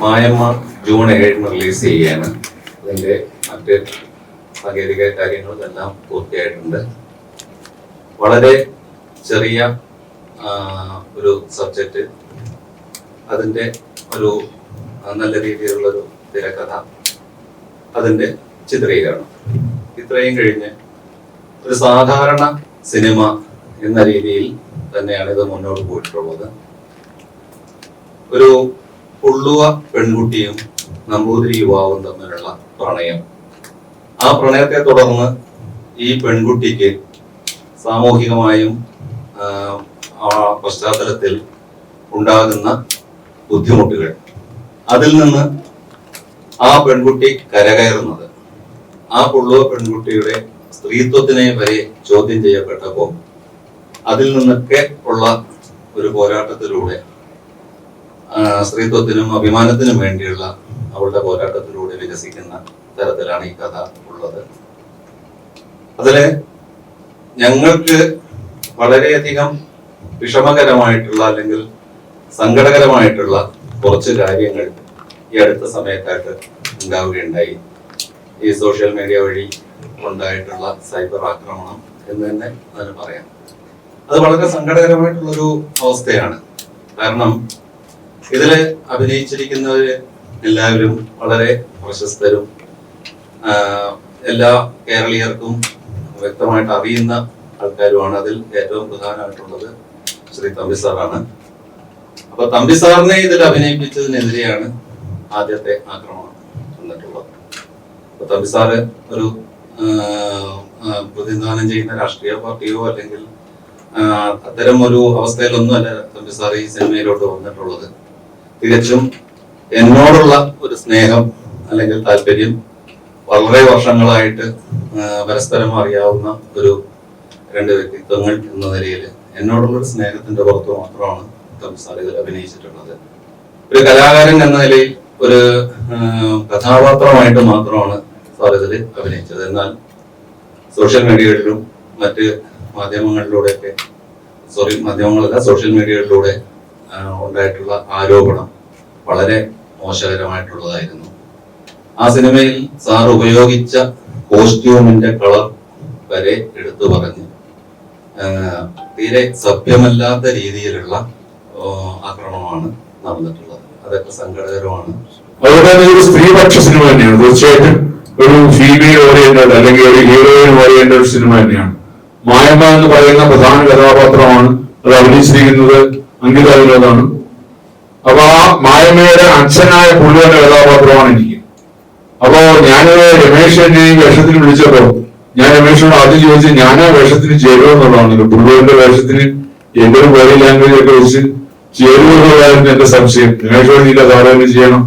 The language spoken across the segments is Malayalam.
മായമ്മ ജൂൺ 7 റിലീസ് ചെയ്യാണ്. അതിൻ്റെ മറ്റ് സാങ്കേതിക കാര്യങ്ങളെല്ലാം പൂർത്തിയായിട്ടുണ്ട്. വളരെ ചെറിയ ഒരു സബ്ജക്റ്റ്, അതിൻ്റെ ഒരു നല്ല രീതിയിലുള്ളൊരു തിരക്കഥ, അതിൻ്റെ ചിത്രീകരണം, ഇത്രയും കഴിഞ്ഞ് ഒരു സാധാരണ സിനിമ എന്ന രീതിയിൽ തന്നെയാണ് ഇത് മുന്നോട്ട് പോയിട്ടുള്ളത്. ഒരു പുള്ളുവ പെൺകുട്ടിയും നമ്പൂതിരി യുവാവും തമ്മിലുള്ള പ്രണയം, ആ പ്രണയത്തെ തുടർന്ന് ഈ പെൺകുട്ടിക്ക് സാമൂഹികമായും ആ പശ്ചാത്തലത്തിൽ ഉണ്ടാകുന്ന ബുദ്ധിമുട്ടുകൾ, അതിൽ നിന്ന് ആ പെൺകുട്ടി കരകയറുന്നത്, ആ പുള്ളുവ പെൺകുട്ടിയുടെ സ്ത്രീത്വത്തിനെ വരെ ചോദ്യം ചെയ്യപ്പെട്ടപ്പോൾ അതിൽ നിന്നൊക്കെ ഉള്ള ഒരു പോരാട്ടത്തിലൂടെ, സ്ത്രീത്വത്തിനും അഭിമാനത്തിനും വേണ്ടിയുള്ള അവളുടെ പോരാട്ടത്തിലൂടെ വികസിക്കുന്ന തരത്തിലാണ് ഈ കഥ ഉള്ളത്. അതില് ഞങ്ങൾക്ക് വളരെയധികം വിഷമകരമായിട്ടുള്ള അല്ലെങ്കിൽ സങ്കടകരമായിട്ടുള്ള കുറച്ച് കാര്യങ്ങൾ ഈ അടുത്ത സമയത്തായിട്ട് ഉണ്ടാവുകയുണ്ടായി. ഈ സോഷ്യൽ മീഡിയ വഴി ഉണ്ടായിട്ടുള്ള സൈബർ ആക്രമണം എന്ന് തന്നെ അതിന് പറയാം. അത് വളരെ സങ്കടകരമായിട്ടുള്ളൊരു അവസ്ഥയാണ്. കാരണം ഇതില് അഭിനയിച്ചിരിക്കുന്നവര് എല്ലാവരും വളരെ പ്രശസ്തരും എല്ലാ കേരളീയർക്കും വ്യക്തമായിട്ട് അറിയുന്ന ആൾക്കാരുമാണ്. അതിൽ ഏറ്റവും പ്രധാനമായിട്ടുള്ളത് ശ്രീ തമ്പി സാറാണ്. അപ്പൊ തമ്പി സാറിനെ ഇതിൽ അഭിനയിപ്പിച്ചതിനെതിരെയാണ് ആദ്യത്തെ ആക്രമണം വന്നിട്ടുള്ളത്. അപ്പൊ തമ്പി സാറ് ഒരു പ്രതിനിധാനം ചെയ്യുന്ന രാഷ്ട്രീയ പാർട്ടിയോ അല്ലെങ്കിൽ അത്തരം ഒരു അവസ്ഥയിലൊന്നും അല്ല തമ്പി സാർ ഈ സിനിമയിലോട്ട് വന്നിട്ടുള്ളത്. തികച്ചും എന്നോടുള്ള ഒരു സ്നേഹം അല്ലെങ്കിൽ താല്പര്യം, വളരെ വർഷങ്ങളായിട്ട് പരസ്പരം അറിയാവുന്ന ഒരു രണ്ട് വ്യക്തിത്വങ്ങൾ എന്ന നിലയിൽ എന്നോടുള്ളൊരു സ്നേഹത്തിന്റെ പുറത്ത് മാത്രമാണ് തമ്പി സാർ ഇതിൽ അഭിനയിച്ചിട്ടുള്ളത്. ഒരു കലാകാരൻ എന്ന നിലയിൽ ഒരു കഥാപാത്രമായിട്ട് മാത്രമാണ് സാർ ഇതിൽ അഭിനയിച്ചത്. എന്നാൽ സോഷ്യൽ മീഡിയകളിലും മറ്റ് മാധ്യമങ്ങളിലൂടെയൊക്കെ, മാധ്യമങ്ങളല്ല, സോഷ്യൽ മീഡിയകളിലൂടെ ഉണ്ടായിട്ടുള്ള ആരോപണം വളരെ മോശകരമായിട്ടുള്ളതായിരുന്നു. ആ സിനിമയിൽ സാർ ഉപയോഗിച്ച കോസ്റ്റ്യൂമിന്റെ കളർ വരെ എടുത്തു പറഞ്ഞ് തീരെ സഭ്യമല്ലാത്ത രീതിയിലുള്ള ആക്രമണമാണ് നടന്നിട്ടുള്ളത്. അതൊക്കെ സങ്കടകരമാണ്. അതുപോലെ ഒരു സ്ത്രീപക്ഷ സിനിമ തന്നെയാണ്. തീർച്ചയായിട്ടും ഒരു ഫീമെയിൽ ഓറിയന്റഡ് അല്ലെങ്കിൽ ഒരു ഹീറോയിൻ ഓറിയന്റഡ് സിനിമ തന്നെയാണ്. മായമ്മ എന്ന് പറയുന്ന പ്രധാന കഥാപാത്രമാണ് അത് അഭിനയിച്ചിരിക്കുന്നത് അങ്കിത വിനോദാണ്. അപ്പൊ ആ മായമ്മയുടെ അച്ഛനായ പുള്ളുവന്റെ കഥാപാത്രമാണ് എനിക്ക്. അപ്പോ ഞാനത് രമേശ് എന്നെ ഈ വേഷത്തിന് വിളിച്ചപ്പോ ഞാൻ രമേശോട് ആദ്യം ചോദിച്ചു, ഞാൻ ആ വേഷത്തിന് ചേരുമെന്നുള്ളതാണല്ലോ. പുള്ളുവന്റെ വേഷത്തിന് എന്റെ ഒരു ബോഡി ലാംഗ്വേജ് ഒക്കെ വെച്ച് ചേരുമെന്നുള്ളതായിരുന്നു എന്റെ സംശയം. രമേശോട് ഇല്ല, സാധാരണ ചെയ്യണം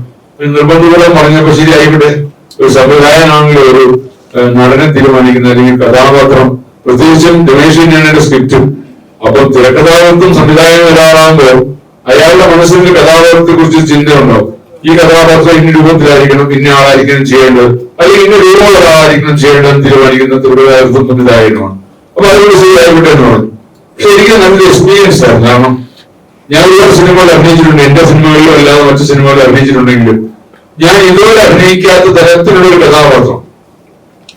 നിർബന്ധപൂർവ്വം പറഞ്ഞപ്പോ ശരി ആയിക്കോട്ടെ. ഒരു സംവിധായകനാണല്ലോ ഒരു നടനെ തീരുമാനിക്കുന്നത്, അല്ലെങ്കിൽ കഥാപാത്രം, പ്രത്യേകിച്ചും രമേശ് തന്നെയാണ് സ്ക്രിപ്റ്റും. അപ്പൊ തിരക്കഥാകൃത്തും സംവിധായകനും ഒരാളാകുമ്പോൾ അയാളുടെ മനസ്സിൽ കഥാപാത്രത്തെ കുറിച്ച് ചിന്ത ഉണ്ടാവും. ഈ കഥാപാത്രം ഇന്ന രൂപത്തിലായിരിക്കണം, ഇന്ന ആളായിരിക്കണം ചെയ്യേണ്ടത്, അല്ലെങ്കിൽ ഇന്ന രൂപമുള്ള ആളായിരിക്കണം ചെയ്യേണ്ടതെന്ന് തീരുമാനിക്കുന്ന തിരക്കഥാകൃത്തും സംവിധായകനുമാണ്. അപ്പൊ അതുകൊണ്ട് ശരിയായിക്കോട്ടെ എന്ന് പറഞ്ഞു. പക്ഷെ എനിക്ക് നല്ലൊരു എക്സ്പീരിയൻസ് ആണ്. കാരണം ഞാൻ ഒരുപാട് സിനിമകൾ അഭിനയിച്ചിട്ടുണ്ട്. എന്റെ സിനിമകളിലും അല്ലാതെ മറ്റു സിനിമകളിൽ അഭിനയിച്ചിട്ടുണ്ടെങ്കിലും ഞാൻ ഇതുവരെ അഭിനയിക്കാത്ത തരത്തിലുള്ള ഒരു കഥാപാത്രം,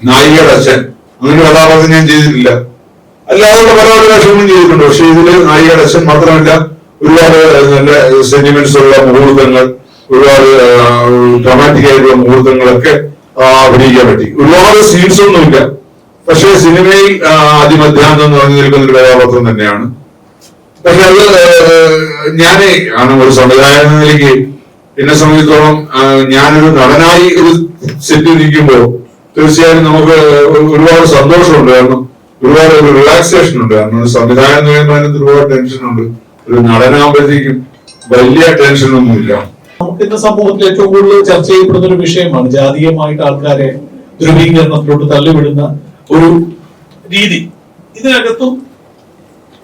നായികയുടെ അച്ഛൻ, അങ്ങനെ കഥാപാത്രം ഞാൻ ചെയ്തിട്ടില്ല. അല്ലാതെ പല വേഷങ്ങളും ചെയ്തിട്ടുണ്ട്. പക്ഷെ ഇതില് നായികയുടെ അച്ഛൻ മാത്രമല്ല, ഒരുപാട് നല്ല സെന്റിമെന്റ്സ് ഉള്ള മുഹൂർത്തങ്ങൾ, ഒരുപാട് ഡ്രാമാറ്റിക് ആയിട്ടുള്ള മുഹൂർത്തങ്ങളൊക്കെ അഭിനയിക്കാൻ പറ്റി. ഒരുപാട് സീൻസ് ഒന്നുമില്ല, പക്ഷെ സിനിമയിൽ അതിമധ്യാന്തം എന്ന് പറഞ്ഞു നിൽക്കുന്ന ഒരു കഥാപാത്രം തന്നെയാണ്. പക്ഷെ അത് ഞാനേ ആണ് ഒരു സംവിധായകൻ എന്ന നിലയ്ക്ക് എന്നെ സംബന്ധിച്ചിടത്തോളം ഞാനൊരു നടനായി ഒരു സെറ്റിൽ ഇരിക്കുമ്പോൾ തീർച്ചയായും നമുക്ക് ഒരുപാട് സന്തോഷമുണ്ട്. കാരണം ഒരുപാട് ഒരു റിലാക്സേഷൻ ഉണ്ട്. കാരണം ഒരു സംവിധാനം എന്ന് പറയുമ്പോൾ അതിനകത്ത് ഒരുപാട് ടെൻഷൻ ഉണ്ട്. ഒരു നടനാകുമ്പോഴത്തേക്കും വലിയ ടെൻഷനൊന്നുമില്ല. നമുക്ക് ഇന്ന് സമൂഹത്തിൽ ഏറ്റവും കൂടുതൽ ചർച്ച ചെയ്യപ്പെടുന്ന ഒരു വിഷയമാണ് ജാതീയമായിട്ട് ആൾക്കാരെ ധ്രുവീകരണത്തിലോട്ട് തള്ളിവിടുന്ന ഒരു രീതി. ഇതിനകത്തും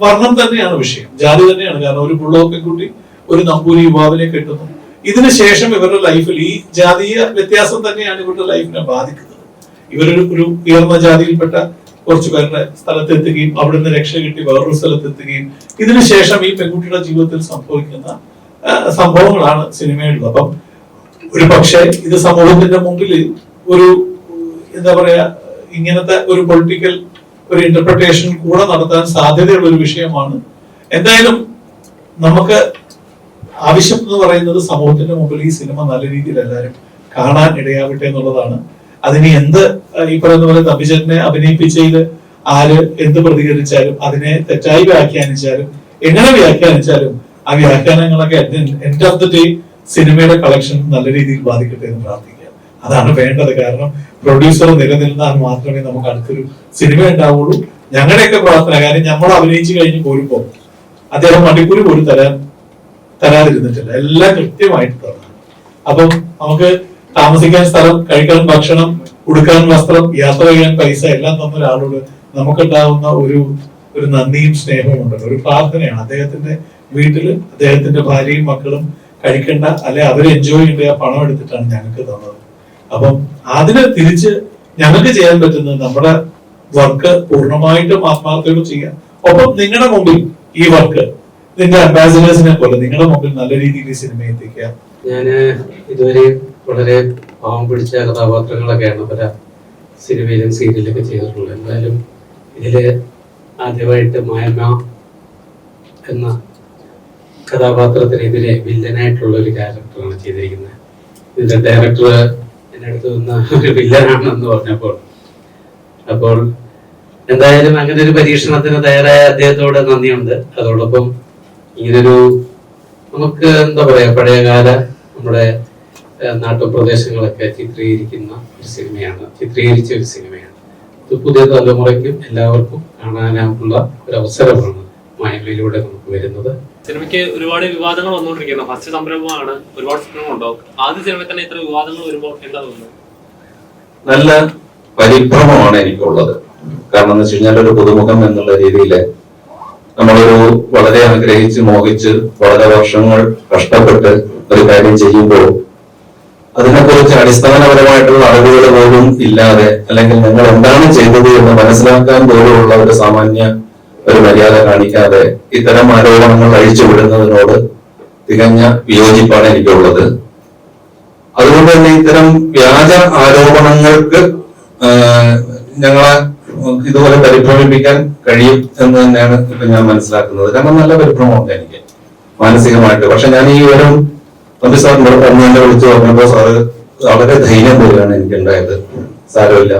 വർണ്ണം തന്നെയാണ് വിഷയം, ജാതി തന്നെയാണ്. കാരണം ഒരു പുള്ളോ പെൺകുട്ടി ഒരു നമ്പൂരി യുവാവിനെ കെട്ടുന്നു. ഇതിനുശേഷം ഇവരുടെ ലൈഫിൽ ഈ ജാതീയ വ്യത്യാസം തന്നെയാണ് ഇവരുടെ ലൈഫിനെ ബാധിക്കുന്നത്. ഇവരൊരു ഉയർന്ന ജാതിയിൽപ്പെട്ട കുറച്ചു പേരുടെ സ്ഥലത്തെത്തുകയും അവിടുന്ന് രക്ഷ കിട്ടി വേറൊരു സ്ഥലത്തെത്തുകയും ഇതിനുശേഷം ഈ പെൺകുട്ടിയുടെ ജീവിതത്തിൽ സംഭവിക്കുന്ന സംഭവങ്ങളാണ് സിനിമയിലുള്ളത്. അപ്പം ഒരു പക്ഷേ ഇത് സമൂഹത്തിന്റെ മുമ്പിൽ ഒരു എന്താ പറയാ ഇങ്ങനത്തെ ഒരു പൊളിറ്റിക്കൽ ഒരു ഇന്റർപ്രിട്ടേഷൻ കൂടെ നടത്താൻ സാധ്യതയുള്ള ഒരു വിഷയമാണ്. എന്തായാലും നമുക്ക് ആവശ്യം എന്ന് പറയുന്നത് സമൂഹത്തിന്റെ മുമ്പിൽ ഈ സിനിമ നല്ല രീതിയിൽ എല്ലാവരും കാണാൻ ഇടയാവട്ടെ എന്നുള്ളതാണ്. അതിന് എന്ത് ഈ പറയുന്ന പോലെ തമ്പിച്ചേട്ടനെ അഭിനയിപ്പിച്ചതിൽ ആര് എന്ത് പ്രതികരിച്ചാലും, അതിനെ തെറ്റായി വ്യാഖ്യാനിച്ചാലും, എങ്ങനെ വ്യാഖ്യാനിച്ചാലും ആ വ്യാഖ്യാനങ്ങളൊക്കെ എൻഡ് ഓഫ് ദി ഡേ സിനിമയുടെ കളക്ഷൻ നല്ല രീതിയിൽ ബാധിക്കട്ടെ എന്ന് പ്രാർത്ഥിക്കാം. അതാണ് വേണ്ടത്. കാരണം പ്രൊഡ്യൂസർ നിലനിന്നാൽ മാത്രമേ നമുക്ക് അടുത്തൊരു സിനിമ ഉണ്ടാവുള്ളൂ. ഞങ്ങളുടെയൊക്കെ പ്രാർത്ഥന, കാര്യം നമ്മൾ അഭിനയിച്ചു കഴിഞ്ഞ് പോരുമ്പോ അദ്ദേഹം മണിക്കൂർ പോലും തരാതിരുന്നിട്ടില്ല, എല്ലാം കൃത്യമായിട്ട് തരണം. അപ്പം നമുക്ക് താമസിക്കാൻ സ്ഥലം, കഴിക്കാൻ ഭക്ഷണം, ഉടുക്കാൻ വസ്ത്രം, യാത്ര ചെയ്യാൻ പൈസ എല്ലാം തന്ന ഒരാളോട് നമുക്കുണ്ടാകുന്ന ഒരു നന്ദിയും സ്നേഹവും ഉണ്ടല്ലോ, ഒരു പ്രാർത്ഥനയാണ്. അദ്ദേഹത്തിന്റെ വീട്ടില് അദ്ദേഹത്തിന്റെ ഭാര്യയും മക്കളും കഴിക്കേണ്ട, അല്ലെ അവർ എൻജോയ് ചെയ്യേണ്ട ആ പണം എടുത്തിട്ടാണ് ഞങ്ങൾക്ക് തന്നത്. അപ്പം അതിന് തിരിച്ച് ഞങ്ങൾക്ക് ചെയ്യാൻ പറ്റുന്നത് നമ്മുടെ വർക്ക് പൂർണ്ണമായിട്ടും ആത്മാർത്ഥയോട് ചെയ്യാം. ഒപ്പം നിങ്ങളുടെ മുമ്പിൽ ഈ വർക്ക് നിങ്ങളുടെ അംബാസിഡേഴ്സിനെ പോലെ നിങ്ങളുടെ മുമ്പിൽ നല്ല രീതിയിൽ ഈ സിനിമ എത്തിക്കാം. ഞാന് ഇതുവരെ വളരെ പാവം പിടിച്ച കഥാപാത്രങ്ങളൊക്കെയാണ് പല സിനിമയിലും സീരിയലൊക്കെ ചെയ്തിട്ടുള്ളത്. എന്തായാലും ഇതില് ആദ്യമായിട്ട് മായമ്മ എന്ന കഥാപാത്രത്തിനെതിരെ വില്ലനായിട്ടുള്ള ഒരു ക്യാരക്ടറാണ് ചെയ്തിരിക്കുന്നത്. ഇതിന്റെ ഡയറക്ടർ എന്റെ അടുത്ത് വന്ന ഒരു വില്ലനാണെന്ന് പറഞ്ഞപ്പോൾ, അപ്പോൾ എന്തായാലും അങ്ങനെ ഒരു പരീക്ഷണത്തിന് തയ്യാറായ അദ്ദേഹത്തോട് നന്ദിയുണ്ട്. അതോടൊപ്പം ഇങ്ങനൊരു നമുക്ക് എന്താ പറയാ പഴയകാല നമ്മുടെ നാട്ടുപ്രദേശങ്ങളൊക്കെ ചിത്രീകരിച്ച ഒരു സിനിമയാണ്. ഇത് പുതിയ തലമുറയ്ക്കും എല്ലാവർക്കും കാണാനുള്ള ഒരു അവസരമാണ് മായമ്മയിലൂടെ നമുക്ക് വരുന്നത്. സിനിമയ്ക്ക് ഒരുപാട് വിവാദങ്ങൾ വന്നുകൊണ്ടിരിക്കുന്നു. ഫസ്റ്റ് സംരംഭമാണ്, ഒരുപാട് സിനിമ ഉണ്ടാവും. ആദ്യ സിനിമയിൽ തന്നെ ഇത്ര വിവാദങ്ങൾ വരുമ്പോൾ എന്താ തോന്നുന്നത്? നല്ല പരിഭ്രമമാണ് എനിക്കുള്ളത്. കാരണം എന്ന് വെച്ച് കഴിഞ്ഞാൽ ഒരു പുതുമുഖം എന്നുള്ള രീതിയിൽ നമ്മളൊരു വളരെ ആഗ്രഹിച്ച് മോഹിച്ച് വളരെ വർഷങ്ങൾ കഷ്ടപ്പെട്ട് ഒരു കാര്യം ചെയ്യുമ്പോൾ അതിനെക്കുറിച്ച് അടിസ്ഥാനപരമായിട്ടുള്ള അറിവുകൾ പോലും ഇല്ലാതെ, അല്ലെങ്കിൽ നിങ്ങൾ എന്താണ് ചെയ്തത് എന്ന് മനസ്സിലാക്കാൻ പോലുമുള്ള ഒരു സാമാന്യ ഒരു മര്യാദ കാണിക്കാതെ ഇത്തരം ആരോപണങ്ങൾ അഴിച്ചുവിടുന്നതിനോട് തികഞ്ഞ വിയോജിപ്പാണ് എനിക്കുള്ളത്. അതുകൊണ്ട് തന്നെ ഇത്തരം വ്യാജ ആരോപണങ്ങൾക്ക് ഞങ്ങളെ ഇതുപോലെ പരിഭ്രമിപ്പിക്കാൻ കഴിയും എന്ന് തന്നെയാണ് ഇപ്പൊ ഞാൻ മനസ്സിലാക്കുന്നത്. കാരണം നല്ല പരിഭ്രമമുണ്ട് എനിക്ക് മാനസികമായിട്ട്. പക്ഷെ ഞാൻ ഈ ഒരു തമ്പി സാറിനോട് എന്നെ വിളിച്ചു പറഞ്ഞപ്പോ സാറ് വളരെ ധൈര്യം പോലെയാണ് എനിക്ക് ഉണ്ടായത്. സാരമില്ല,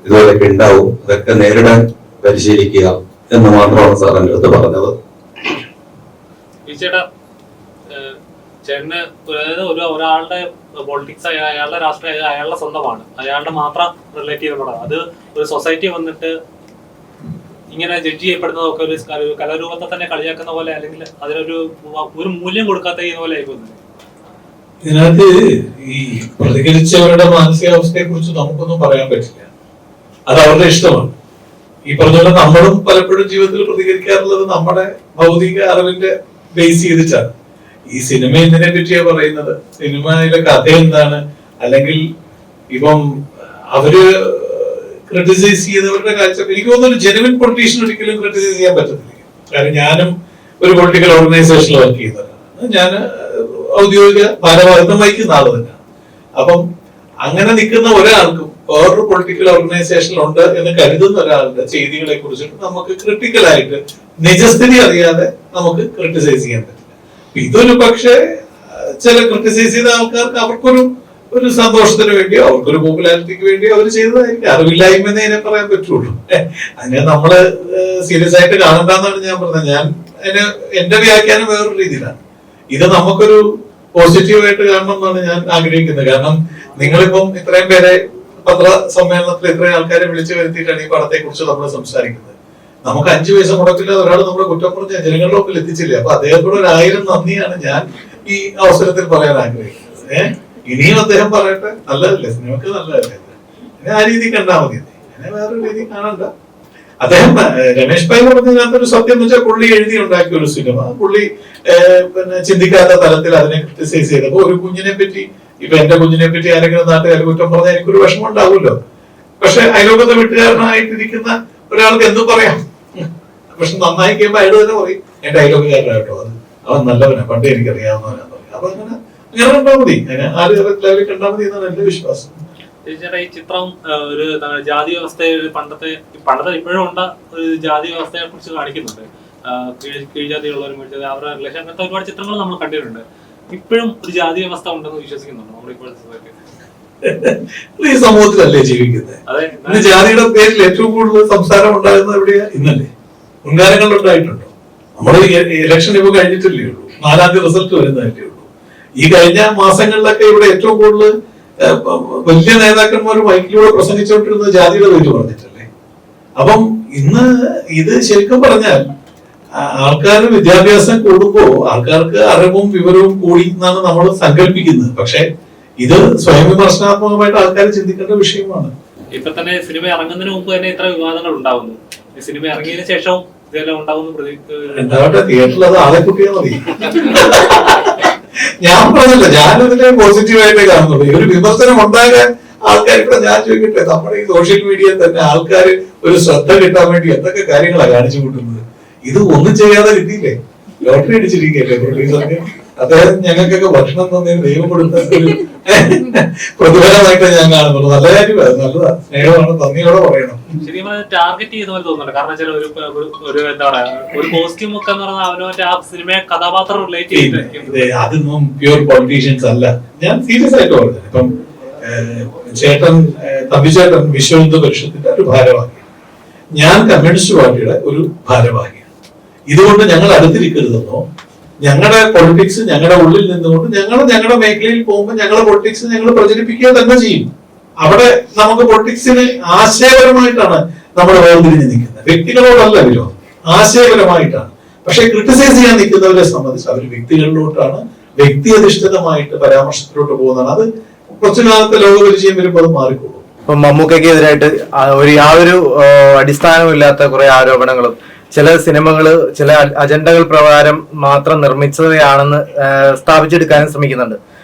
ഇതുപോലെയൊക്കെ ഉണ്ടാവും, അതൊക്കെ നേരിടാൻ പരിശീലിക്കുക എന്ന് മാത്രമാണ് സാർ എൻ്റെ അടുത്ത് പറഞ്ഞത്. ചേട്ടന് അതായത് ഒരാളുടെ പൊളിറ്റിക്സ് അയാളുടെ രാഷ്ട്രീയം അയാളുടെ സ്വന്തമാണ്, അയാളുടെ മാത്രം റിലേറ്റ് ചെയ്യപ്പെടുന്നത്. അത് ഒരു സൊസൈറ്റി വന്നിട്ട് ഇങ്ങനെ ജഡ്ജ് ചെയ്യപ്പെടുന്നതൊക്കെ ഒരു കലാരൂപത്തെ തന്നെ കളിയാക്കുന്ന പോലെ, അല്ലെങ്കിൽ അതിനൊരു മൂല്യം കൊടുക്കാത്ത പോലെ ആയിപ്പോകുന്നത്. ഇതിനകത്ത് ഈ പ്രതികരിച്ചവരുടെ മാനസികാവസ്ഥയെ കുറിച്ച് നമുക്കൊന്നും പറയാൻ പറ്റില്ല. അത് അവരുടെ ഇഷ്ടമാണ്. ഈ പറഞ്ഞ പോലെ നമ്മളും പലപ്പോഴും ജീവിതത്തിൽ പ്രതികരിക്കാറുള്ളത് നമ്മുടെ ഭൗതിക അറിവിന്റെ ബേസ് ചെയ്തിട്ടാണ്. ഈ സിനിമ എന്തിനെ പറ്റിയാ പറയുന്നത്, സിനിമയിലെ കഥ എന്താണ്, അല്ലെങ്കിൽ ഇപ്പം അവര് ക്രിട്ടിസൈസ് ചെയ്തവരുടെ കാഴ്ച, എനിക്ക് തോന്നുന്നു ജെനുവിൻ പൊളിറ്റീഷ്യൻ ഒരിക്കലും ക്രിട്ടിസൈസ് ചെയ്യാൻ പറ്റത്തില്ല. കാരണം ഞാനും ഒരു പൊളിറ്റിക്കൽ ഓർഗനൈസേഷനിൽ വർക്ക് ചെയ്യുന്നതാണ്, ഞാൻ ഔദ്യോഗിക ഭാരവാഹിത്വം വഹിക്കുന്ന ആള് തന്നെയാണ്. അപ്പം അങ്ങനെ നിൽക്കുന്ന ഒരാൾക്കും വേറൊരു പൊളിറ്റിക്കൽ ഓർഗനൈസേഷനിൽ ഉണ്ട് എന്ന് കരുതുന്ന ഒരാളുടെ ചെയ്തികളെ കുറിച്ചിട്ട് നമുക്ക് ക്രിട്ടിക്കലായിട്ട് നിജസ്ഥിതി അറിയാതെ നമുക്ക് ക്രിട്ടിസൈസ് ചെയ്യാൻ പറ്റില്ല. ഇതൊരു പക്ഷേ ചില ക്രിട്ടിസൈസ് ചെയ്ത ആൾക്കാർക്ക് അവർക്കൊരു സന്തോഷത്തിന് വേണ്ടിയോ അവർക്കൊരു പോപ്പുലാരിറ്റിക്ക് വേണ്ടിയോ അവർ ചെയ്തതായിരിക്കും. അറിവില്ലായ്മ എന്നതിനെ പറയാൻ പറ്റുള്ളൂ. അതിനെ നമ്മള് സീരിയസ് ആയിട്ട് കാണണ്ടെന്നാണ് ഞാൻ പറഞ്ഞത്. ഞാൻ എന്റെ വ്യാഖ്യാനം വേറൊരു രീതിയിലാണ്. ഇത് നമുക്കൊരു പോസിറ്റീവായിട്ട് കാണണം എന്നാണ് ഞാൻ ആഗ്രഹിക്കുന്നത്. കാരണം നിങ്ങളിപ്പം ഇത്രയും പേരെ പത്രസമ്മേളനത്തിൽ ഇത്രയും ആൾക്കാരെ വിളിച്ചു വരുത്തിയിട്ടാണ് ഈ പടത്തെ കുറിച്ച് നമ്മൾ സംസാരിക്കുന്നത്. നമുക്ക് 5 പൈസ മുടക്കില്ലാതെ ഒരാൾ നമ്മുടെ കുറ്റം പറഞ്ഞ ജനങ്ങളുടെ ഒപ്പിൽ എത്തിച്ചില്ലേ. അപ്പൊ അദ്ദേഹത്തോട് 1000 നന്ദിയാണ് ഞാൻ ഈ അവസരത്തിൽ പറയാൻ ആഗ്രഹിക്കുന്നത്. ഇനിയും അദ്ദേഹം പറയട്ടെ, നല്ലതല്ലേ, സിനിമക്ക് നല്ലതല്ലേ, ആ രീതി കണ്ടാൽ മതി, അങ്ങനെ വേറൊരു രീതി കാണണ്ട. അദ്ദേഹം രമേശ് ഭായി പറഞ്ഞതിനകത്തൊരു സത്യം എന്ന് വെച്ചാൽ പുള്ളി എഴുതി ഉണ്ടാക്കിയ ഒരു സിനിമ പുള്ളി പിന്നെ ചിന്തിക്കാത്ത തലത്തിൽ അതിനെ ക്രിട്ടിസൈസ് ചെയ്തപ്പോ ഒരു കുഞ്ഞിനെ പറ്റി, ഇപ്പൊ എന്റെ കുഞ്ഞിനെ പറ്റി ആരെങ്കിലും നാട്ടുകാർ കുറ്റം പറഞ്ഞാൽ എനിക്കൊരു വിഷമം ഉണ്ടാവുമല്ലോ. പക്ഷെ അയലോകത്തെ വീട്ടുകാരനായിട്ടിരിക്കുന്ന ഒരാൾക്ക് എന്തും പറയാം. പക്ഷെ നന്നായി കഴിയുമ്പോൾ അയാൾ തന്നെ പറയും എന്റെ അയലോകക്കാരനായിട്ടോ, അത് അവൻ നല്ലവനാ, പണ്ടേ എനിക്കറിയാവുന്നവനാന്ന് പറയും. അപ്പൊ അങ്ങനെ അങ്ങനെ കണ്ടാൽ മതി, അങ്ങനെ ആര് ലെവലിൽ കണ്ടാൽ മതി എന്നാണ് എന്റെ വിശ്വാസം. ചേട്ടാ, ഈ ചിത്രം ഒരു ജാതി വ്യവസ്ഥയെ പണ്ടത്തെ ഇപ്പോഴും ഉണ്ട ഒരു ജാതി വ്യവസ്ഥയെ കുറിച്ച് കാണിക്കുന്നുണ്ട്. കീഴ്ജാതിയുള്ളവരും മേൽജാതി അവരുടെ റിലേഷൻ, അങ്ങനത്തെ ഒരുപാട് ചിത്രങ്ങൾ നമ്മൾ കണ്ടിട്ടുണ്ട്. ഇപ്പോഴും ഒരു ജാതി വ്യവസ്ഥ ഉണ്ടെന്ന് വിശ്വസിക്കുന്നുണ്ട് നമ്മൾ ഇപ്പോഴത്തെ സൊസൈറ്റി? ഈ സമൂഹത്തിലല്ലേ ജീവിക്കുന്നത്? ഇന്ന് ജാതിയുടെ പേരിൽ ഏറ്റവും കൂടുതൽ സംസാരം ഉണ്ടാകുന്നത് എവിടെയാ? ഇന്നല്ലേ? മുൻകാലങ്ങളിൽ ഉണ്ടായിട്ടുണ്ടോ? നമ്മൾ ഇലക്ഷൻ ഇപ്പൊ കഴിഞ്ഞിട്ടില്ലേ ഉള്ളൂ, 4ാം തീയതി റിസൾട്ട് വരുന്നതല്ലേ ഉള്ളൂ. ഈ കഴിഞ്ഞ മാസങ്ങളിലൊക്കെ ഇവിടെ ഏറ്റവും കൂടുതൽ വലിയ നേതാക്കന്മാർ മൈക്കിലൂടെ പ്രസംഗിച്ചുകൊണ്ടിരുന്നത് ജാതിയുടെ പേര് പറഞ്ഞിട്ടല്ലേ. അപ്പം ഇന്ന് ഇത് ശരിക്കും പറഞ്ഞാൽ ആൾക്കാർ വിദ്യാഭ്യാസം കൂടുമ്പോ ആൾക്കാർക്ക് അറിവും വിവരവും കൂടി എന്നാണ് നമ്മൾ സങ്കല്പിക്കുന്നത്. പക്ഷെ ഇത് സ്വയം വിമർശനാത്മകമായിട്ട് ആൾക്കാർ ചിന്തിക്കേണ്ട വിഷയമാണ്. ഇപ്പൊ തന്നെ സിനിമ ഇറങ്ങുന്നതിന് മുമ്പ് തന്നെ ഇത്ര വിവാദങ്ങൾ ഉണ്ടാവുന്നു. സിനിമ ഇറങ്ങിയതിനു ശേഷം ഇതെല്ലാം ഉണ്ടാവട്ടെ, തിയേറ്ററിൽ അത് ആളെ കുട്ടിയാ മതി. ഞാൻ പറഞ്ഞില്ല, ഞാനതിനെ പോസിറ്റീവായിട്ടേ കാണുന്നുള്ളൂ. ഒരു വിമർശനം ഉണ്ടാകാൻ ആൾക്കാർ ഇവിടെ, ഞാൻ ചോദിക്കട്ടെ, നമ്മുടെ ഈ സോഷ്യൽ മീഡിയയിൽ തന്നെ ആൾക്കാർ ഒരു ശ്രദ്ധ കിട്ടാൻ വേണ്ടി എന്തൊക്കെ കാര്യങ്ങളാണ് കാണിച്ചു കൂട്ടുന്നത്. ഇത് ഒന്നും ചെയ്യാതെ കിട്ടിയില്ലേ? ലോട്ടറി അടിച്ചിരിക്കല്ലേ പ്രൊഡ്യൂസർക്ക്? അദ്ദേഹം ഞങ്ങൾക്കൊക്കെ ഭക്ഷണം തന്നതിന് ദൈവം കൊടുത്ത പ്രതിഫലമായിട്ട് ഞാൻ കാണുന്നുള്ളൂ. നല്ല കാര്യമാണ്, നല്ലതാ, സ്നേഹമാണ്, നന്ദിയോടെ പറയണം. ശരിക്കും ടാർഗറ്റ് ചെയ്ത പോലെ തോന്നുന്നുണ്ട്. കാരണം വെച്ചാൽ ഒരു എന്താ പറയാ, ഒരു കോസ്റ്റ്യൂം ഒക്കെ എന്ന് പറഞ്ഞാൽ അവനവന്റെ ആ സിനിമയെ കഥാപാത്രം റിലേറ്റ് ചെയ്ത് അതൊന്നും പ്യൂർ പൊളിറ്റീഷ്യൻസ് അല്ല. ഞാൻ സീരിയസ് ആയിട്ട് പറഞ്ഞത്. ഇപ്പം ചേട്ടൻ തമ്പിച്ചേട്ടൻ വിശ്വ ഹിന്ദു പരിഷത്തിന്റെ ഒരു ഭാരവാഹി, ഞാൻ കമ്മ്യൂണിസ്റ്റ് പാർട്ടിയുടെ ഒരു ഭാരവാഹിയാണ്. ഇതുകൊണ്ട് ഞങ്ങൾ അടുത്തിരിക്കരുതെന്നോ, ഞങ്ങളുടെ പൊളിറ്റിക്സ് ഞങ്ങളുടെ ഉള്ളിൽ നിന്നുകൊണ്ട് ഞങ്ങളുടെ മേഖലയിൽ പോകുമ്പോൾ ഞങ്ങളുടെ പൊളിറ്റിക്സ് ഞങ്ങൾ പ്രചരിപ്പിക്കുക തന്നെ ചെയ്യും. അവിടെ നമുക്ക് പൊളിറ്റിക്സിന് ആശയപരമായിട്ടാണ് നമ്മൾ വേർതിരിഞ്ഞ് നിൽക്കുന്നത്, വ്യക്തികളോടല്ല വിരോധം, ആശയപരമായിട്ടാണ്. പക്ഷെ ക്രിട്ടിസൈസ് ചെയ്യാൻ നിൽക്കുന്നവരെ സംബന്ധിച്ച് അവർ വ്യക്തികളിലോട്ടാണ്, വ്യക്തിയധിഷ്ഠിതമായിട്ട് പരാമർശത്തിലോട്ട് പോകുന്നതാണ്. അത് കുറച്ചു കാലത്തെ ലോകപരിചയം വരുമ്പോൾ അത് മാറിക്കോളും. ഇപ്പൊ മമ്മൂക്കയ്ക്കെതിരായിട്ട് യാതൊരു അടിസ്ഥാനമില്ലാത്ത കുറെ ആരോപണങ്ങളും ചില സിനിമകള് ചില അജണ്ടകൾ പ്രകാരം മാത്രം നിർമ്മിച്ചവയാണെന്ന് സ്ഥാപിച്ചെടുക്കാനും ശ്രമിക്കുന്നുണ്ട്.